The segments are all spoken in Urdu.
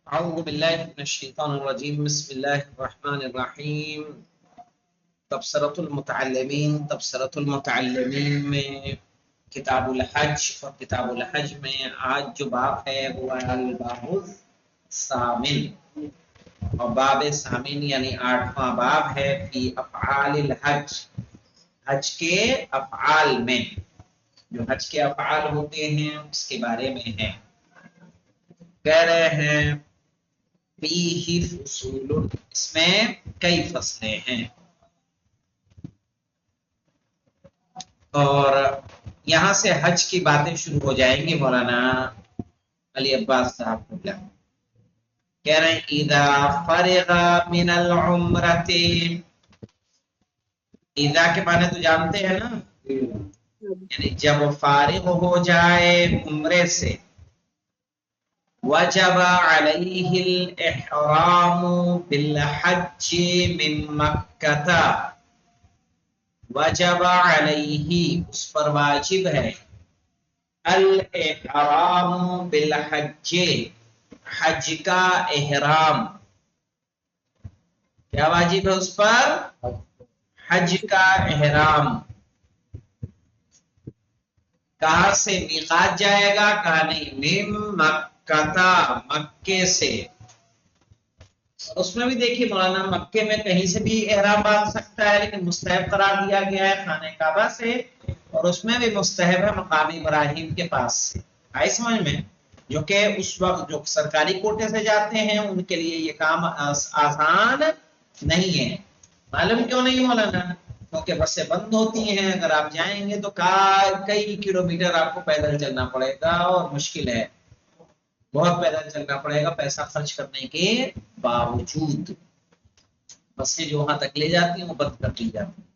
اعوذ باللہ من الشیطان الرجیم بسم اللہ الرحمن الرحیم تبصرۃ المتعلمین میں کتاب الحج اور کتاب الحج میں آج جو باب ہے وہ ہے الباب الثامن، اور باب ثامن یعنی 8واں باب ہے فی افعال الحج، حج کے افعال میں، جو حج کے افعال ہوتے ہیں اس کے بارے میں ہے۔ کہہ رہے ہیں فیہ فصول، اس میں کئی فصلیں ہیں، اور یہاں سے حج کی باتیں شروع ہو جائیں گی۔ مولانا علی عباس صاحب کو کہہ رہے ہیں اذا فرغ من العمرۃ، اذا کے معنی تو جانتے ہیں نا، یعنی جب فارغ ہو جائے عمرے سے، وجب علیہ الاحرام بالحج من مکہ، وجب علیہ اس پر واجب ہے، الاحرام بالحج حج کا احرام، کیا واجب ہے اس پر؟ حج کا احرام۔ کہاں سے میقات جائے گا؟ کہاں نہیں، من مکہ، مکے سے۔ اس میں بھی دیکھیے مولانا، مکے میں کہیں سے بھی احرام باندھ سکتا ہے، لیکن مستحب قرار دیا گیا ہے خانہ کعبہ سے، اور اس میں بھی مستحب ہے مقام ابراہیم کے پاس سے۔ آئی سمجھ میں؟ جو کہ اس وقت جو سرکاری کوٹے سے جاتے ہیں ان کے لیے یہ کام آسان نہیں ہے۔ معلوم کیوں نہیں مولانا؟ کیونکہ بسیں بند ہوتی ہیں، اگر آپ جائیں گے تو کئی کلومیٹر آپ کو پیدل چلنا پڑے گا، اور مشکل ہے، بہت پیدل چلنا پڑے گا پیسہ خرچ کرنے کے باوجود۔ بسیں جو وہاں تک لے جاتی ہیں وہ بند کر دی جاتی ہیں۔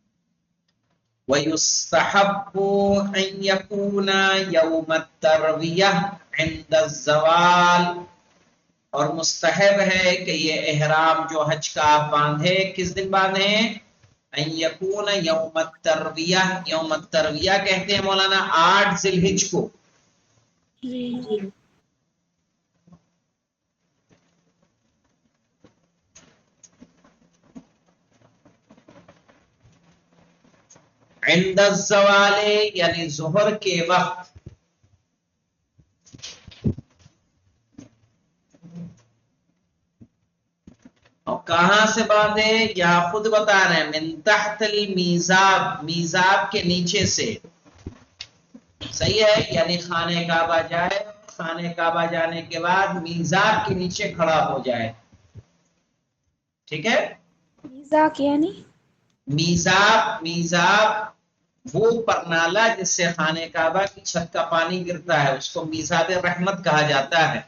وَيُسْتَحَبُّ أَن يَكُونَ يَوْمَ التَّرْوِيَةِ عِنْدَ الزَّوَالِ، اور مستحب ہے کہ یہ احرام جو حج کا آپ باندھے، کس دن باندھیں؟ ان یکون یوم الترویہ، یوم الترویہ کہتے ہیں مولانا 8 ذی الحج کو۔ عند الزوال یعنی ظہر کے وقت، اور کہاں سے باندھے؟ یہاں خود بتا رہے ہیں من تحت المیزاب، میزاب کے نیچے سے۔ صحیح ہے، یعنی خانہ کعبہ جائے، خانہ کعبہ جانے کے بعد میزاب کے نیچے کھڑا ہو جائے، ٹھیک ہے؟ میزاب یعنی میزاب وہ پرنالہ جس سے خانہ کعبہ کی چھت کا پانی گرتا ہے، اس کو میزاب رحمت کہا جاتا ہے،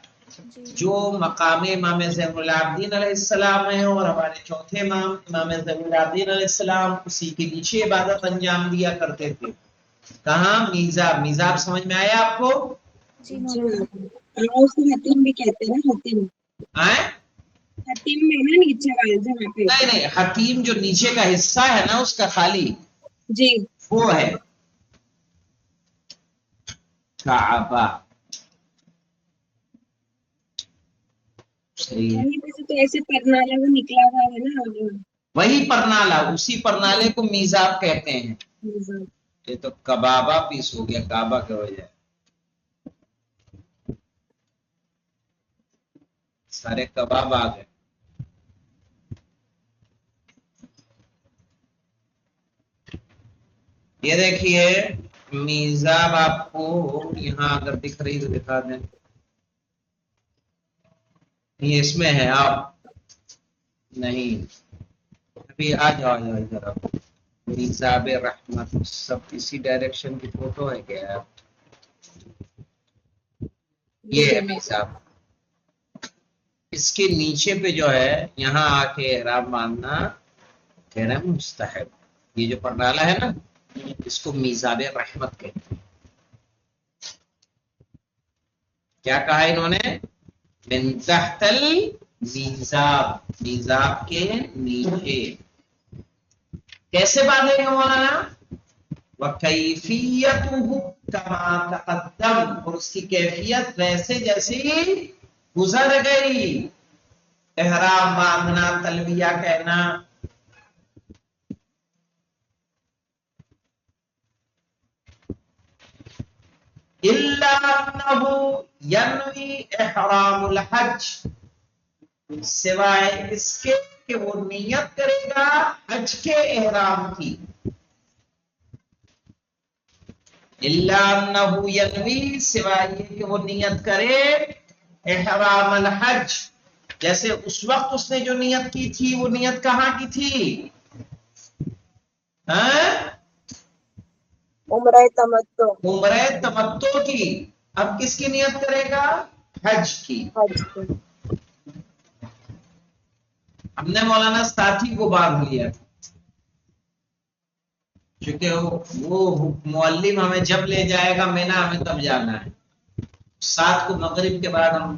جو مقام امام زین العابدین علیہ السلام ہے، اور ہمارے چوتھے امام امام زین العابدین علیہ السلام اسی کے نیچے عبادت انجام دیا کرتے تھے۔ کہاں؟ میزاب۔ میزاب سمجھ میں آیا آپ کو؟ جی اس کو حتیم بھی کہتے ہیں نا، حتیم حتیم میں نا نیچے والے جہاں پہ، نہیں، حتیم جو نیچے کا حصہ ہے نا اس کا خالی، جی وہ ہے کعبہ۔ وہیں پہ سے تو ایسے پرنالہ وہ نکلا ہوا ہے نا، وہی پرنالہ، اسی پرنالے کو میزاب کہتے ہیں۔ میزاب۔ یہ تو کبابہ پیس ہو گیا کعبہ کی وجہ، سارے کباب آ گئے۔ یہ دیکھیے میزاب آپ کو یہاں اگر دکھ رہی تو دکھا دیں، یہ اس میں ہے، آپ نہیں ابھی آ جاؤ ادھر، آپ میزاب رحمت سب اسی ڈائریکشن کی فوٹو ہے کیا؟ یہ ہے میزاب، اس کے نیچے پہ جو ہے یہاں آ کے احرام باندھنا کہہ رہے ہیں مستحب۔ یہ جو پرنالہ ہے نا اس کو میزاب رحمت کہتے ہیں۔ کیا کہا انہوں نے؟ من تحت المیزاب، میزاب کے نیچے۔ کیسے باندھیں گے مولانا؟ وَكَيْفِيَّتُهُ كَمَا تَقَدَّمَ، اور اس کی کیفیت ویسے جیسی گزر گئی۔ احرام باندھنا، تلبیہ کہنا. الا انه ينوي احرام الحج، سوائے اس کے کہ وہ نیت کرے گا حج کے احرام کی. الا انه ينوي، سوائے یہ کہ وہ نیت کرے احرام الحج. جیسے اس وقت اس نے جو نیت کی تھی وہ نیت کہاں کی تھی؟ عمرہ تمتع. عمرہ تمتع کی. اب کس کی نیت کرے گا؟ حج کی. حج کی. ہم نے مولانا ساتھی کو باندھ لیا تھا، چونکہ وہ معلم ہمیں جب لے جائے گا مینا ہمیں تب جانا ہے. 7 کو مغرب کے بعد ہم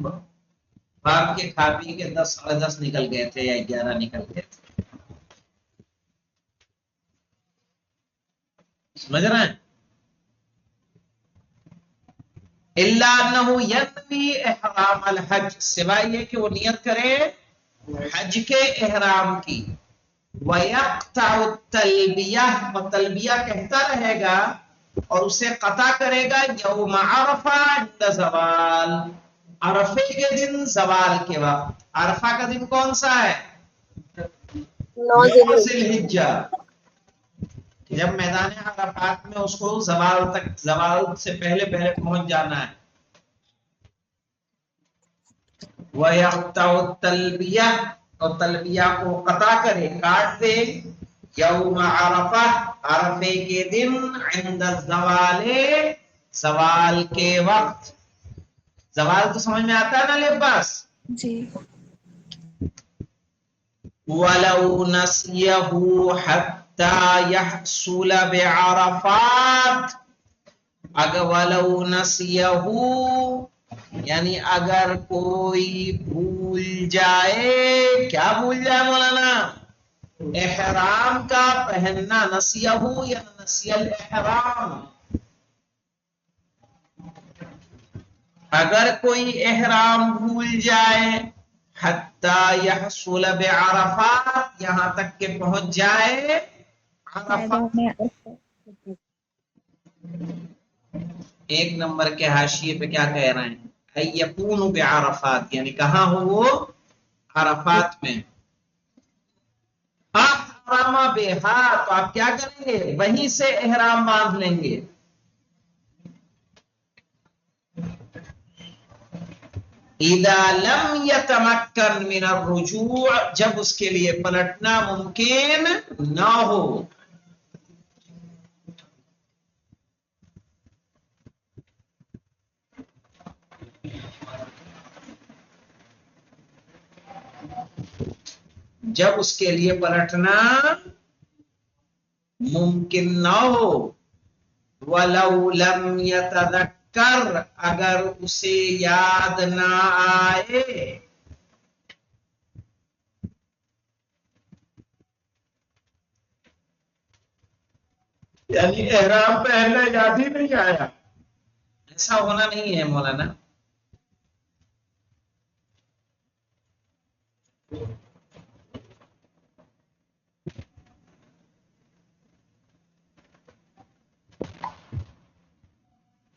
بھاگ کے کھا پی کے 10 ساڑھے 10 نکل گئے تھے یا 11 نکل گئے تھے. سمجھ رہے ہیں؟ الا انه ينوي احرام الحج، سوائے یہ کہ وہ نیت کرے حج کے احرام کی. وَيَقْطَعُ التَّلْبِيَةَ، اور تلبیہ کہتا رہے گا اور اسے قطع کرے گا یوم عرفہ عند زوال، عرفے کے دن زوال کے وقت. عرفہ کا دن کون سا ہے؟ 9 ذی الحجہ. جب میدان عرفات میں اس کو زوال سے پہلے پہنچ جانا ہے. وَيَقْطَعُ التَّلْبِيَةَ، اور تلبیہ کو قطع کرے، کاٹ دے، یوم عرفہ، عرفے کے دن، عند الزوال، زوال کے وقت. زوال تو سمجھ میں آتا ہے نا لباس؟ جی. وَلَوْ نَسْيَهُ حَتَّى يَحْصُلَ بِعَرَفَاتٍ، اگر وَلَوْ نَسْيَهُ یعنی اگر کوئی بھول جائے، کیا بھول جائے مولانا؟ احرام کا پہننا. نسیہ یا نسی الاحرام، اگر کوئی احرام بھول جائے، حتی یحصل بعرفات، یہاں تک کہ پہنچ جائے عرفات. ایک نمبر کے حاشیے پہ کیا کہہ رہے ہیں؟ یکون بعرفات، یعنی کہاں ہو وہ؟ عرفات میں. احرام بہا، تو آپ کیا کریں گے؟ وہیں سے احرام باندھ لیں گے. اذا لم يتمكن من الرجوع، جب اس کے لیے پلٹنا ممکن نہ ہو. جب اس کے لیے پلٹنا ممکن نہ ہو. وَلَوْ لَمْ يَتَذَكَّرْ، اگر اسے یاد نہ آئے. یعنی احرام پہننا یاد ہی نہیں آیا. ایسا ہونا نہیں ہے مولانا.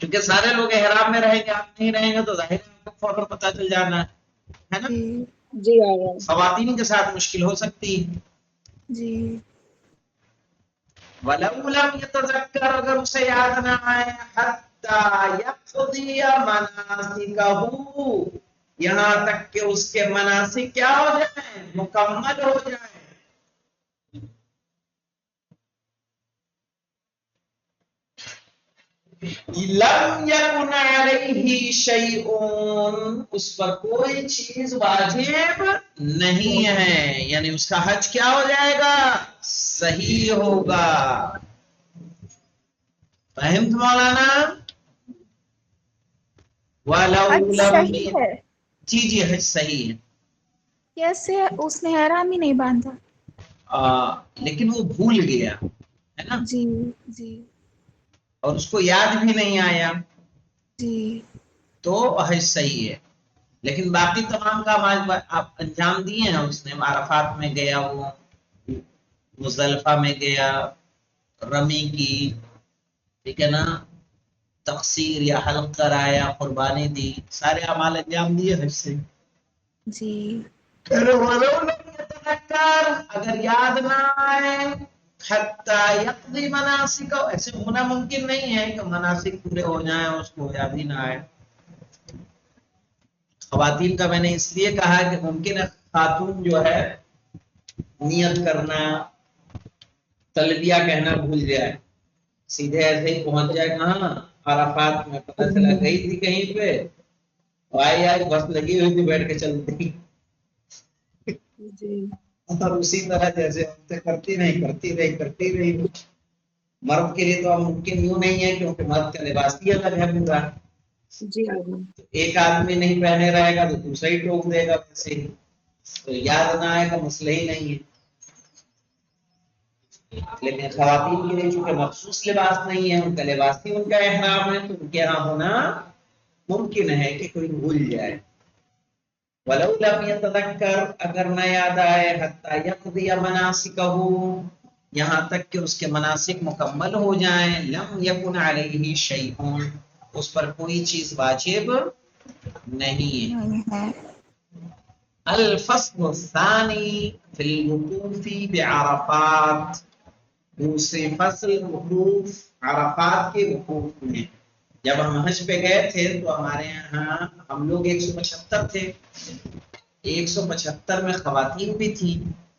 کیونکہ سارے لوگ احرام میں رہیں گے، آپ نہیں رہیں گے تو ظاہر ہے آپ کو فوراً پتہ چل جانا ہے نا. جی خواتین کے ساتھ مشکل ہو سکتی ہے. جی. وَلَوْ لَمْ يَتَذَكَّرْ، اگر اسے یاد نہ آئے، حَتَّى يَقْضِيَ مَنَاسِكَهُ، یہاں تک کہ اس کے مناسک کیا ہو جائیں؟ مکمل ہو جائیں. لم يكن عليه شيء، اس پر کوئی چیز واجب نہیں ہے، یعنی اس کا حج کیا ہو جائے گا؟ صحیح ہوگا. فہمت مولانا؟ حج صحیح ہے. جی حج صحیح ہے. کیسے؟ اس نے احرام ہی نہیں باندھا. لیکن وہ بھول گیا ہے نا. جی جی. اور اس کو یاد بھی نہیں آیا، جی. تو حج صحیح ہے. لیکن باقی تمام کام آج آپ انجام دیے ہیں اس نے. عرفات میں گیا، وہ مزدلفہ میں گیا، رمی کی، ٹھیک ہے نا، تقصیر یا حلق کرایا، قربانی دی، سارے اعمال انجام دیے حج سے. جی. اگر یاد نہ آئے حتی یقضی مناسک، ایسے ہونا ممکن نہیں ہے کہ مناسک پورے ہو جائیں اس کو یاد ہی نہ آئے. خواتین کا میں نے اس لیے کہا کہ ممکن ہے خاتون جو ہے نیت کرنا، تلبیہ کہنا بھول جائے، سیدھے ایسے ہی پہنچ جائے کہاں عرفات میں، پتہ چلا گئی تھی کہیں پہ، آئی بس لگی ہوئی تھی، بیٹھ کے چلتی جی. اور اسی طرح جیسے کرتی رہی. مرد کے لیے تو اب ممکن یوں نہیں ہے کیونکہ مرد کا لباس ہی الگ ہے پورا. جی آمین. ایک آدمی نہیں پہنے رہے گا تو دوسرا ہی ٹوک دے گا ویسے ہی، تو یاد نہ آئے گا مسئلہ ہی نہیں ہے. لیکن خواتین کے لیے چونکہ مخصوص لباس نہیں ہے، ان کا لباس ہی ان کا احرام ہے، تو ان کے یہاں ہونا ممکن ہے کہ کوئی بھول جائے. وَلَوْ لَمْ يَتَذَكَّرْ، اگر نہ یاد آئے، حَتَّى يَقْضِيَ مَنَاسِكَهُ، یہاں تک کہ اس کے مناسک مکمل ہو جائیں، لَمْ يَكُنْ عَلَيْهِ شَيْءٌ، اس پر کوئی چیز واجب نہیں ہے. الفصل الثانی فی الوقوف بعرفات، دوسری فصل وقوف عرفات کے وقوف میں. جب ہم حج پہ گئے تھے تو ہمارے یہاں ہم لوگ 175 تھے، 175 میں خواتین بھی تھیں،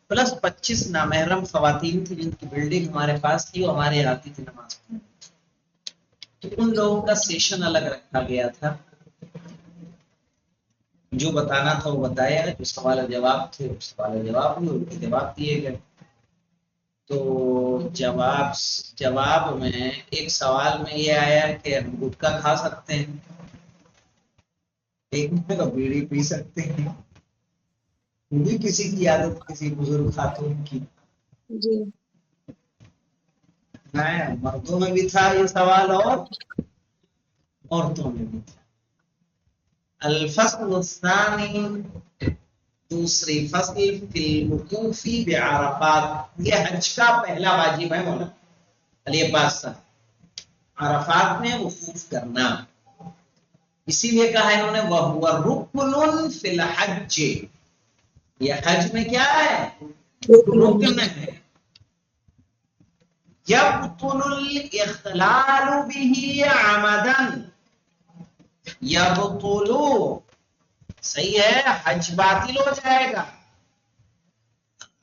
پلس 25 نامحرم خواتین تھی جن کی بلڈنگ ہمارے پاس تھی، وہ ہمارے یہاں آتی تھی نماز پڑھنے. تو ان لوگوں کا سیشن الگ رکھا گیا تھا، جو بتانا تھا وہ بتایا، جو سوال و جواب تھے وہ سوال و جواب ہوئے، ان کے جواب دیے گئے. تو جواب میں ایک سوال میں یہ آیا کہ ہم گٹکا کھا سکتے ہیں، ایک میں تو بیڑی پی سکتے ہیں. بھی کسی کی عادت، کسی بزرگ خاتون کی. جی. مردوں میں بھی تھا یہ سوال اور عورتوں میں بھی تھا. الفصل الثانی، دوسری فصل فی الوقوف بعرفات، یہ حج کا پہلا واجب ہے مولانا علی عباس صاحب، عرفات میں وقوف کرنا. اسی لیے کہا انہوں نے وَهُوَ رُكْنٌ فِي الْحَجِّ، یہ حج میں کیا ہے؟ رکن ہے. يَبْطُلُ الْإِخْلَالُ بِهِ عَمَدًا، يَبْطُلُ صحیح ہے، حج باطل ہو جائے گا.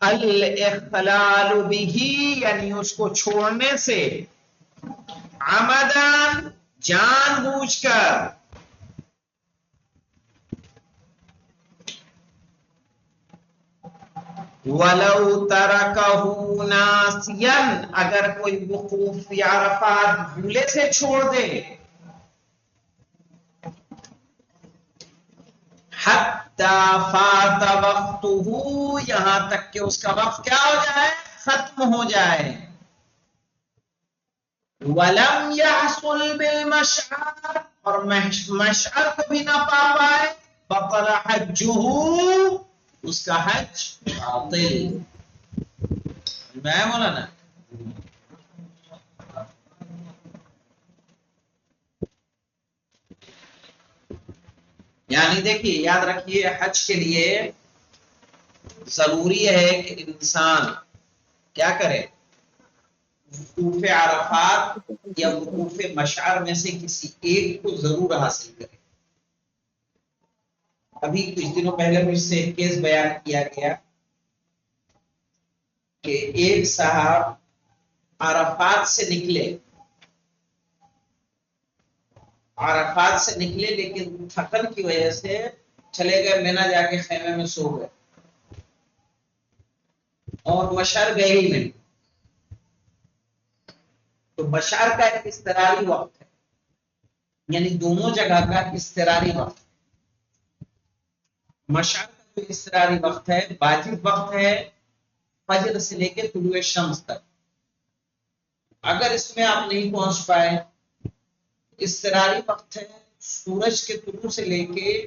الاخلال به یعنی اس کو چھوڑنے سے، عمدن جان بوجھ کر، ولو ترکہ ناسیا، اگر کوئی وقوف فی عرفات بھولے سے چھوڑ دے، حتی فات وقتہ، یہاں تک کہ اس کا وقت کیا ہو جائے؟ ختم ہو جائے. ولم يحصل بالمشعر، اور مشعر کو بھی نہ پا پائے، بطل حجہ، اس کا حج باطل. میں مولانا یعنی دیکھیے یاد رکھیے، حج کے لیے ضروری ہے کہ انسان کیا کرے؟ وقوف عرفات یا وقوف مشعر میں سے کسی ایک کو ضرور حاصل کرے. ابھی کچھ دنوں پہلے مجھ سے ایک کیس بیان کیا گیا کہ ایک صاحب عرفات سے نکلے لیکن تھکن کی وجہ سے چلے گئے مینا، جا کے خیمے میں سو گئے اور مشعر گئے ہی نہیں. تو مشعر کا ایک اضطراری وقت ہے، یعنی دونوں جگہ کا اضطراری وقت. مشعر کا جو اضطراری وقت ہے، واجب وقت ہے فجر سے لے کے طلوع شمس تک. اگر اس میں آپ نہیں پہنچ پائے، اضطراری وقت ہے سورج کے طلوع سے لے کے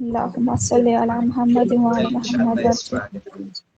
اللهم صل على محمد وعلى انشاءاللہ محمد اس وجل بار